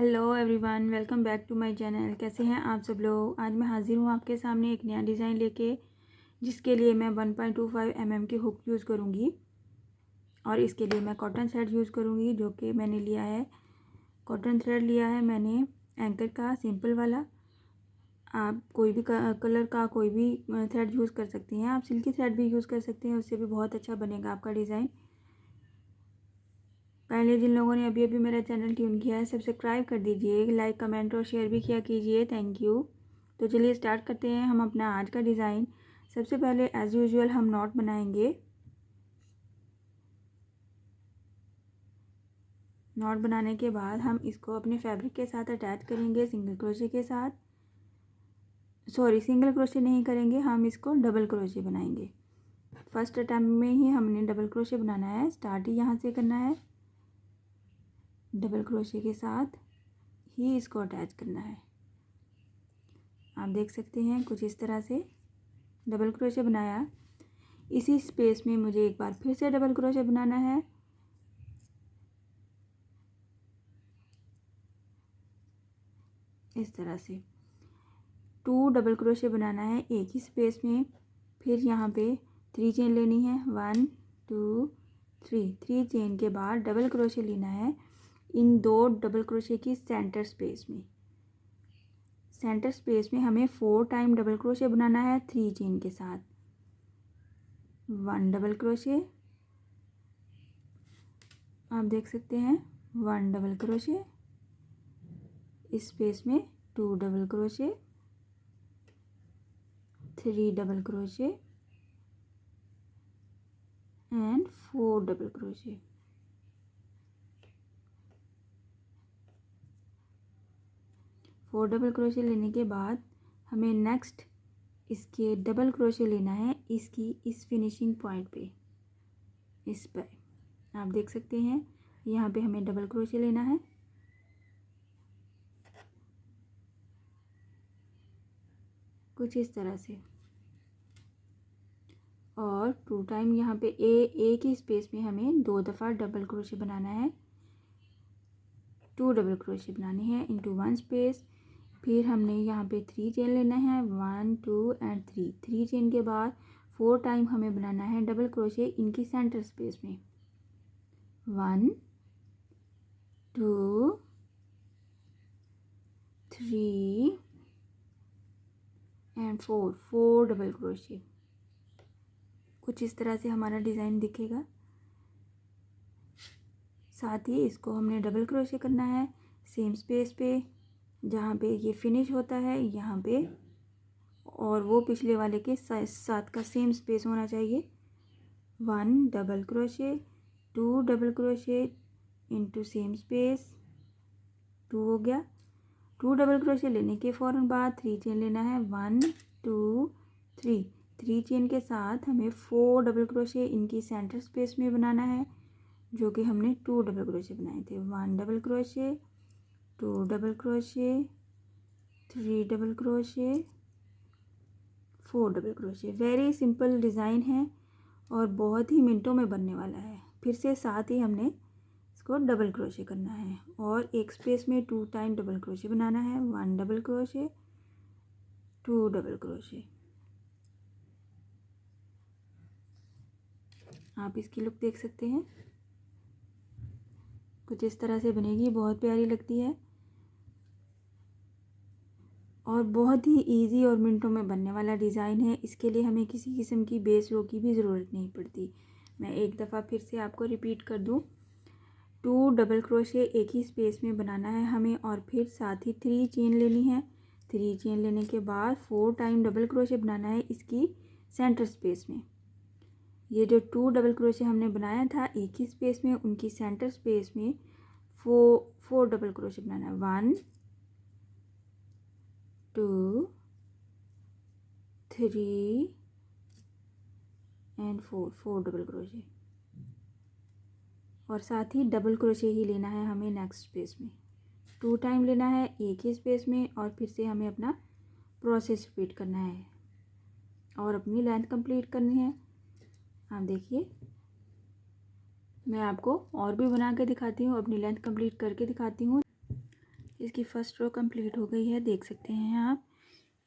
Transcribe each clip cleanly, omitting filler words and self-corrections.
Hello everyone, welcome back to my channel. कैसे हैं आप सब लोग। आज मैं हाज़िर हूँ आपके सामने एक नया डिज़ाइन लेके, जिसके लिए मैं 1.25 mm की हुक यूज़ करूँगी और इसके लिए मैं कॉटन थ्रेड यूज़ करूँगी, जो कि मैंने लिया है कॉटन थ्रेड लिया है मैंने एंकर का सिंपल वाला। आप कोई भी कलर का कोई भी थ्रेड यूज़ कर सकती हैं। आप सिल्की थ्रेड भी यूज़ कर सकते हैं, उससे भी बहुत अच्छा बनेगा आपका डिज़ाइन। पहले जिन लोगों ने अभी अभी मेरा चैनल ट्यून किया है, सब्सक्राइब कर दीजिए, लाइक कमेंट और शेयर भी किया कीजिए। Thank you. तो चलिए स्टार्ट करते हैं हम अपना आज का डिज़ाइन। सबसे पहले एज़ यूजुअल हम नॉट बनाएंगे। नॉट बनाने के बाद हम इसको अपने फैब्रिक के साथ अटैच करेंगे सिंगल क्रोशे के साथ। सिंगल क्रोशे नहीं करेंगे, हम इसको डबल क्रोशे बनाएंगे। फर्स्ट अटैम्प्ट में ही हमने डबल क्रोशे बनाना है। स्टार्ट ही यहाँ से करना है, डबल क्रोशे के साथ ही इसको अटैच करना है। आप देख सकते हैं कुछ इस तरह से डबल क्रोशे बनाया। इसी स्पेस में मुझे एक बार फिर से डबल क्रोशे बनाना है। इस तरह से 2 डबल क्रोशे बनाना है एक ही स्पेस में। फिर यहाँ पे 3 चेन लेनी है, 1 2 3 चेन के बाद डबल क्रोशे लेना है इन 2 डबल क्रोशे की सेंटर स्पेस में। सेंटर स्पेस में हमें 4 टाइम डबल क्रोशे बनाना है 3 चेन के साथ। 1 डबल क्रोशे, आप देख सकते हैं 1 डबल क्रोशे, इस स्पेस में 2 double crochet, 3 double crochet and 4 double crochet. Four double crochet लेने के बाद हमें नेक्स्ट इसके डबल क्रोशे लेना है इसकी इस फिनिशिंग पॉइंट पे। इस पर आप देख सकते हैं यहाँ पे हमें डबल क्रोशे लेना है। कुछ इस तरह से, और 2 टाइम यहाँ पे एक ही स्पेस में हमें 2 दफ़ा डबल क्रोशे बनाना है। 2 डबल क्रोशे बनाने हैं इनटू 1 स्पेस। फिर हमने यहाँ पे 3 चेन लेना है, 1 2 एंड 3 चेन के बाद 4 टाइम हमें बनाना है डबल क्रोशे इनकी सेंटर स्पेस में। 1 2 3 एंड 4 डबल क्रोशे। कुछ इस तरह से हमारा डिज़ाइन दिखेगा। साथ ही इसको हमने डबल क्रोशे करना है सेम स्पेस पे जहाँ पे ये फिनिश होता है यहाँ पे, और वो पिछले वाले के साथ का सेम स्पेस होना चाहिए। 1 double crochet, 2 double crochet into same space, 2 हो गया। 2 डबल क्रोशे लेने के फ़ौरन बाद 3 चेन लेना है, 1 2 3 चेन के साथ हमें 4 डबल क्रोशे इनकी सेंटर स्पेस में बनाना है, जो कि हमने 2 डबल क्रोशे बनाए थे। 1 double crochet, 2 double crochet, 3 double crochet, 4 double crochet. Very simple design है और बहुत ही मिनटों में बनने वाला है। फिर से साथ ही हमने इसको डबल क्रोशे करना है और एक स्पेस में 2 टाइम डबल क्रोशे बनाना है। 1 डबल क्रोशे, 2 डबल क्रोशे। आप इसकी लुक देख सकते हैं, कुछ इस तरह से बनेगी। बहुत प्यारी लगती है और बहुत ही इजी और मिनटों में बनने वाला डिज़ाइन है। इसके लिए हमें किसी किस्म की बेस रो की भी ज़रूरत नहीं पड़ती। मैं एक दफ़ा फिर से आपको रिपीट कर दूं, 2 डबल क्रोशे एक ही स्पेस में बनाना है हमें, और फिर साथ ही 3 चेन लेनी है। 3 चेन लेने के बाद 4 टाइम डबल क्रोशे बनाना है इसकी सेंटर स्पेस में। ये जो 2 डबल क्रोशे हमने बनाया था एक ही स्पेस में, उनकी सेंटर स्पेस में 4 डबल क्रोशे बनाना है। 1 2 3 एंड 4 डबल क्रोशे, और साथ ही डबल क्रोशे ही लेना है हमें नेक्स्ट स्पेस में। 2 टाइम लेना है एक ही स्पेस में, और फिर से हमें अपना प्रोसेस रिपीट करना है और अपनी लेंथ कंप्लीट करनी है। आप देखिए, मैं आपको और भी बना के दिखाती हूँ, अपनी लेंथ कंप्लीट करके दिखाती हूँ। इसकी फर्स्ट रो कंप्लीट हो गई है, देख सकते हैं आप।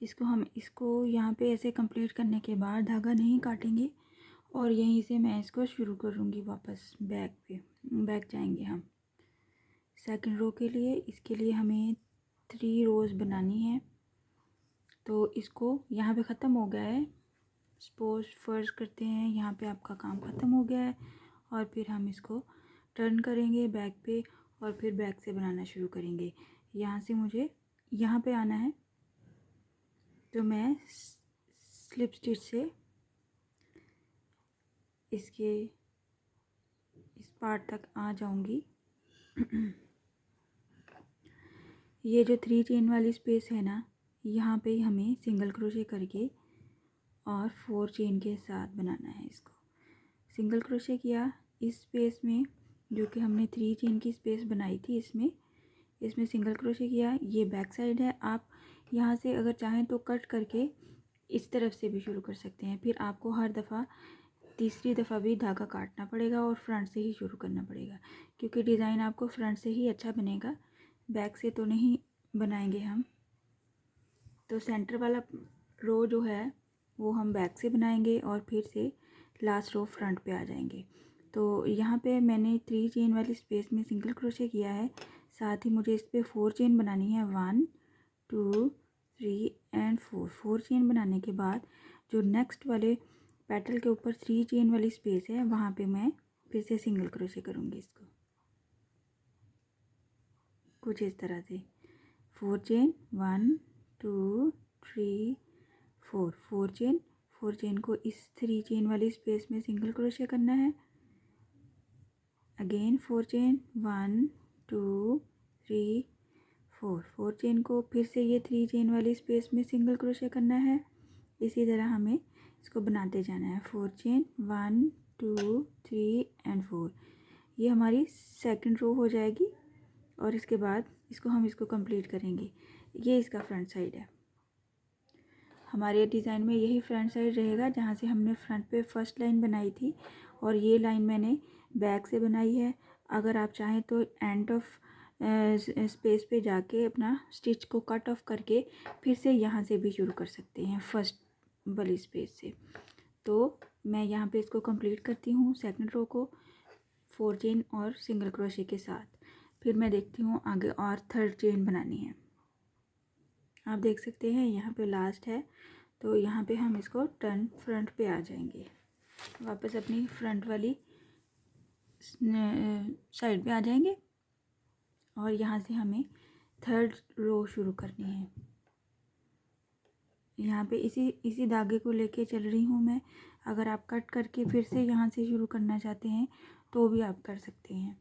इसको यहाँ पे ऐसे कंप्लीट करने के बाद धागा नहीं काटेंगे और यहीं से मैं इसको शुरू करूँगी वापस बैक पे। बैक जाएंगे हम सेकंड रो के लिए। इसके लिए हमें 3 रोज़ बनानी है। तो इसको यहाँ पे ख़त्म हो गया है, सपोज फर्ज करते हैं यहाँ पे आपका काम ख़त्म हो गया है, और फिर हम इसको टर्न करेंगे बैक पे और फिर बैक से बनाना शुरू करेंगे। यहाँ से मुझे यहाँ पे आना है, तो मैं स्लिप स्टिच से इसके इस पार्ट तक आ जाऊंगी। ये जो 3 चेन वाली स्पेस है ना, यहाँ पे हमें सिंगल क्रोशे करके और 4 चेन के साथ बनाना है इसको। सिंगल क्रोशे किया इस स्पेस में, जो कि हमने 3 चेन की स्पेस बनाई थी, इसमें सिंगल क्रोशे किया। ये बैक साइड है। आप यहाँ से अगर चाहें तो कट करके इस तरफ से भी शुरू कर सकते हैं। फिर आपको हर दफ़ा तीसरी दफ़ा भी धागा काटना पड़ेगा और फ्रंट से ही शुरू करना पड़ेगा, क्योंकि डिज़ाइन आपको फ्रंट से ही अच्छा बनेगा, बैक से तो नहीं बनाएंगे हम। तो सेंटर वाला रो जो है वो हम बैक से बनाएंगे और फिर से लास्ट रो फ्रंट पे आ जाएंगे। तो यहाँ पे मैंने 3 चेन वाली स्पेस में सिंगल क्रोशे किया है, साथ ही मुझे इस पर 4 चेन बनानी है। 1 2 3 एंड 4। 4 चेन बनाने के बाद जो नेक्स्ट वाले पेटल के ऊपर 3 चेन वाली स्पेस है, वहाँ पे मैं फिर से सिंगल क्रोशे करूँगी इसको कुछ इस तरह से। 4 चेन 1 2 3 4। 4 चेन को इस 3 चेन वाली स्पेस में सिंगल क्रोशे करना है। Again 4 chain 1 2 3 4। 4 चेन को फिर से ये 3 चेन वाली स्पेस में सिंगल क्रोशे करना है। इसी तरह हमें इसको बनाते जाना है। 4 चेन 1 2 3 एंड 4। ये हमारी सेकंड रो हो जाएगी और इसके बाद इसको कंप्लीट करेंगे। ये इसका फ्रंट साइड है। हमारे डिज़ाइन में यही फ्रंट साइड रहेगा, जहाँ से हमने फ्रंट पे फर्स्ट लाइन बनाई थी, और ये लाइन मैंने बैक से बनाई है। अगर आप चाहें तो एंड ऑफ स्पेस पे जाके अपना स्टिच को कट ऑफ करके फिर से यहाँ से भी शुरू कर सकते हैं फर्स्ट वाली स्पेस से। तो मैं यहाँ पे इसको कंप्लीट करती हूँ सेकंड रो को 4 चेन और सिंगल क्रोशे के साथ। फिर मैं देखती हूँ आगे और थर्ड चेन बनानी है। आप देख सकते हैं यहाँ पे लास्ट है, तो यहाँ पे हम इसको टर्न फ्रंट पे आ जाएंगे, वापस अपनी फ्रंट वाली साइड पे आ जाएंगे और यहाँ से हमें थर्ड रो शुरू करनी है। यहाँ पे इसी धागे को लेके चल रही हूँ मैं। अगर आप कट करके फिर से यहाँ से शुरू करना चाहते हैं तो भी आप कर सकते हैं।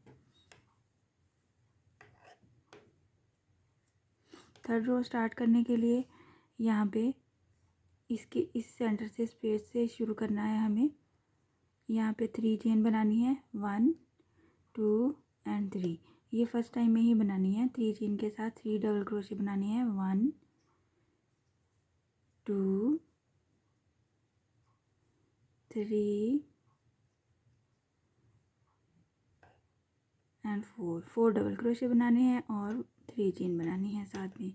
थर्ड रो स्टार्ट करने के लिए यहाँ पे इसके इस सेंटर से स्पेस से शुरू करना है हमें। यहाँ पे 3 चेन बनानी है 1 2 एंड 3। ये फर्स्ट टाइम में ही बनानी है। 3 चेन के साथ 3 डबल क्रोशे बनानी है 1 2 3 एंड 4 डबल क्रोशे बनाने हैं और 3 चेन बनानी है साथ में।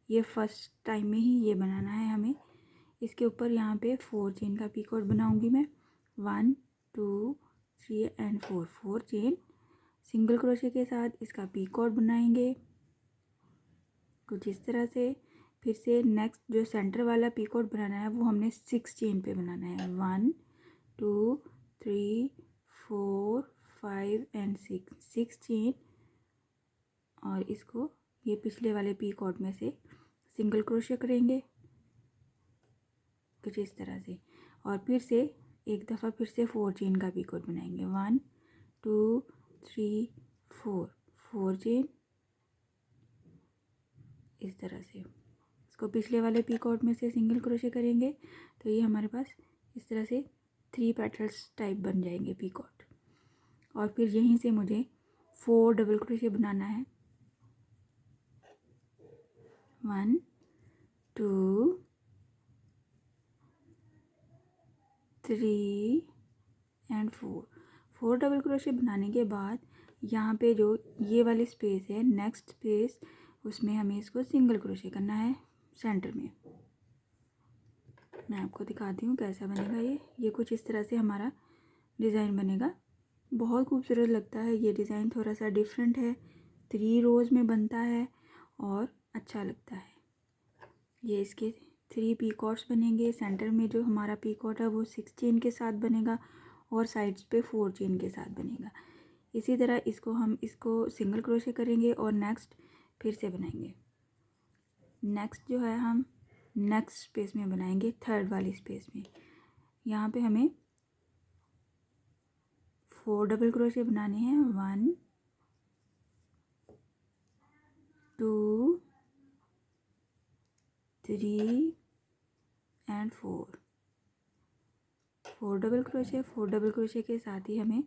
ये फर्स्ट टाइम में ही ये बनाना है हमें। इसके ऊपर यहाँ पे 4 चेन का पीकॉट बनाऊंगी मैं। 1 2 3 एंड 4। 4 चेन सिंगल क्रोशे के साथ इसका पीकॉट बनाएंगे कुछ इस तरह से। फिर से नेक्स्ट जो सेंटर वाला पीकॉट बनाना है वो हमने 6 चेन पे बनाना है। 1 2 3 4 5 एंड 6 चेन, और इसको ये पिछले वाले पीकॉट में से सिंगल क्रोशे करेंगे कुछ इस तरह से। और फिर से एक दफ़ा फिर से 4 चेन का पीकॉट बनाएंगे। 1 2 3 4। 4 चेन इस तरह से इसको पिछले वाले पीकॉट में से सिंगल क्रोशे करेंगे, तो ये हमारे पास इस तरह से 3 पेटल्स टाइप बन जाएंगे पीकॉट। और फिर यहीं से मुझे 4 डबल क्रोशे बनाना है। 1 2 3 एंड 4 डबल क्रोशे बनाने के बाद यहाँ पे जो ये वाली स्पेस है नेक्स्ट स्पेस, उसमें हमें इसको सिंगल क्रोशे करना है सेंटर में। मैं आपको दिखाती हूँ कैसा बनेगा ये कुछ इस तरह से हमारा डिज़ाइन बनेगा। बहुत खूबसूरत लगता है ये डिज़ाइन, थोड़ा सा डिफरेंट है, 3 रोज़ में बनता है और अच्छा लगता है। ये इसके 3 पीकॉट्स बनेंगे। सेंटर में जो हमारा पीकॉट है वो 6 चेन के साथ बनेगा और साइड्स पे 4 चेन के साथ बनेगा। इसी तरह हम इसको सिंगल क्रोशे करेंगे और नेक्स्ट फिर से बनाएंगे। नेक्स्ट जो है हम नेक्स्ट स्पेस में बनाएंगे, थर्ड वाली स्पेस में। यहाँ पे हमें 4 डबल क्रोशे बनाने हैं। 1 2 3 and 4 double crochet. 4 double crochet के साथ ही हमें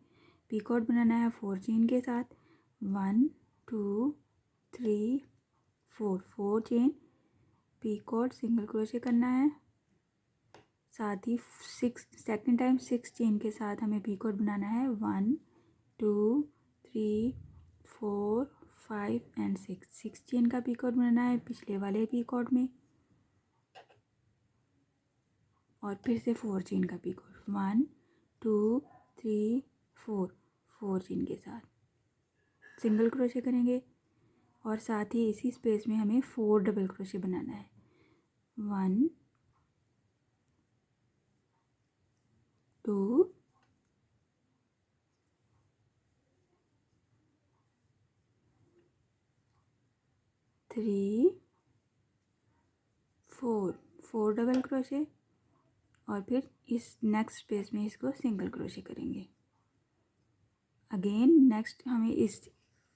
पीकॉट बनाना है 4 चेन के साथ। 1 2 3 4 चेन पीकॉट सिंगल क्रोशे करना है। साथ ही 6 चेन के साथ हमें पीकॉट बनाना है। 1 2 3 4 5 एंड 6 चेन का पीकॉट बनाना है पिछले वाले पीकॉट में और फिर से 4 चेन का पीकॉट। 1 2 3 4 चेन के साथ सिंगल क्रोशे करेंगे और साथ ही इसी स्पेस में हमें 4 डबल क्रोशे बनाना है। 1 2 3 4 डबल क्रोशे और फिर इस नेक्स्ट स्पेस में इसको सिंगल क्रोशे करेंगे। अगेन नेक्स्ट हमें इस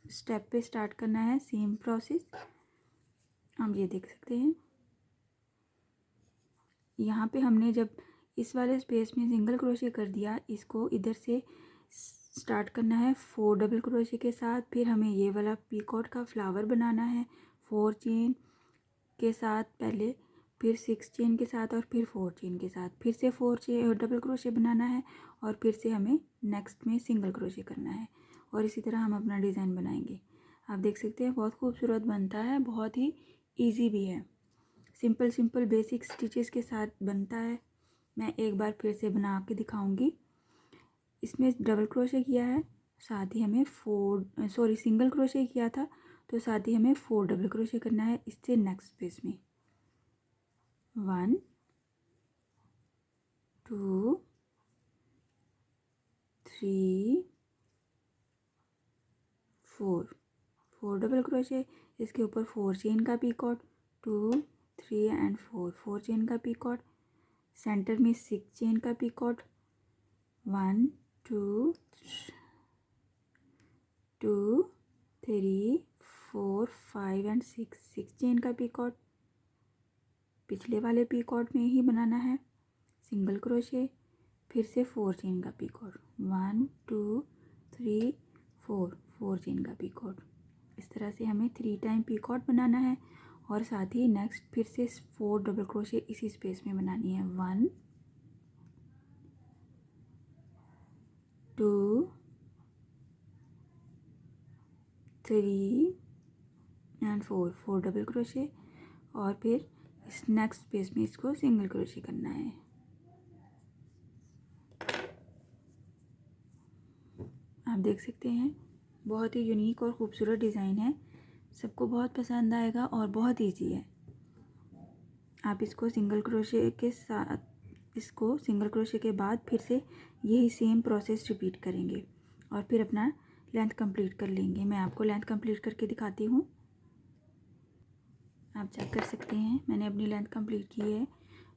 स्टेप पे स्टार्ट करना है सेम प्रोसेस। हम ये देख सकते हैं यहाँ पे हमने जब इस वाले स्पेस में सिंगल क्रोशे कर दिया, इसको इधर से स्टार्ट करना है 4 डबल क्रोशे के साथ। फिर हमें ये वाला पीकॉट का फ्लावर बनाना है 4 चेन के साथ पहले, फिर 6 चेन के साथ और फिर 4 चेन के साथ, फिर से 4 चेन डबल क्रोशे बनाना है और फिर से हमें नेक्स्ट में सिंगल क्रोशे करना है और इसी तरह हम अपना डिज़ाइन बनाएंगे। आप देख सकते हैं बहुत खूबसूरत बनता है, बहुत ही इजी भी है, सिंपल बेसिक स्टिचेस के साथ बनता है। मैं एक बार फिर से बना के दिखाऊंगी। इसमें डबल क्रोशे किया है, साथ ही हमें सिंगल क्रोशे किया था, तो साथ ही हमें 4 डबल क्रोशे करना है इससे नेक्स्ट स्पेस में। 1 2 3 4 डबल क्रोशे, इसके ऊपर 4 चेन का पीकॉट, 2 3 एंड 4 चेन का पीकॉट, सेंटर में 6 चेन का पीकॉट, 1 2 3 4 5 एंड 6 चेन का पीकॉट। पिछले वाले पीकॉट में ही बनाना है सिंगल क्रोशे, फिर से 4 चेन का पीकॉट, 1 2 3 4 चेन का पीकॉट। इस तरह से हमें 3 टाइम पीकॉट बनाना है और साथ ही नेक्स्ट फिर से 4 डबल क्रोशे इसी स्पेस में बनानी है। 1 2 3 एंड 4 डबल क्रोशे और फिर इस नेक्स्ट स्पेस में इसको सिंगल क्रोशे करना है। आप देख सकते हैं बहुत ही यूनिक और ख़ूबसूरत डिज़ाइन है, सबको बहुत पसंद आएगा और बहुत इजी है। आप इसको सिंगल क्रोशे के बाद फिर से यही सेम प्रोसेस रिपीट करेंगे और फिर अपना लेंथ कंप्लीट कर लेंगे। मैं आपको लेंथ कंप्लीट करके दिखाती हूँ, आप चेक कर सकते हैं मैंने अपनी लेंथ कंप्लीट की है।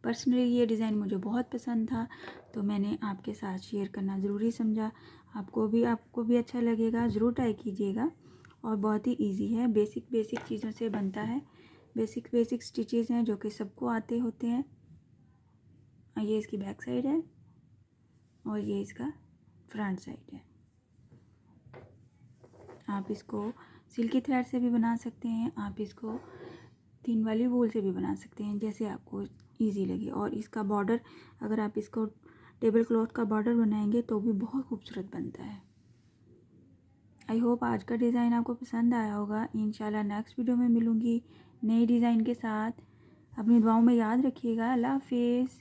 पर्सनली ये डिज़ाइन मुझे बहुत पसंद था तो मैंने आपके साथ शेयर करना ज़रूरी समझा। आपको भी अच्छा लगेगा, ज़रूर ट्राई कीजिएगा और बहुत ही इजी है, बेसिक चीज़ों से बनता है। बेसिक स्टिचेस हैं जो कि सबको आते होते हैं। ये इसकी बैक साइड है और ये इसका फ्रंट साइड है। आप इसको सिल्की थ्रेड से भी बना सकते हैं, आप इसको 3 वाली वूल से भी बना सकते हैं, जैसे आपको इजी लगे। और इसका बॉर्डर अगर आप इसको टेबल क्लॉथ का बॉर्डर बनाएंगे तो भी बहुत खूबसूरत बनता है। आई होप आज का डिज़ाइन आपको पसंद आया होगा। इंशाल्लाह नेक्स्ट वीडियो में मिलूँगी नए डिज़ाइन के साथ। अपनी दुआओं में याद रखिएगा। अल्लाह हाफिज़।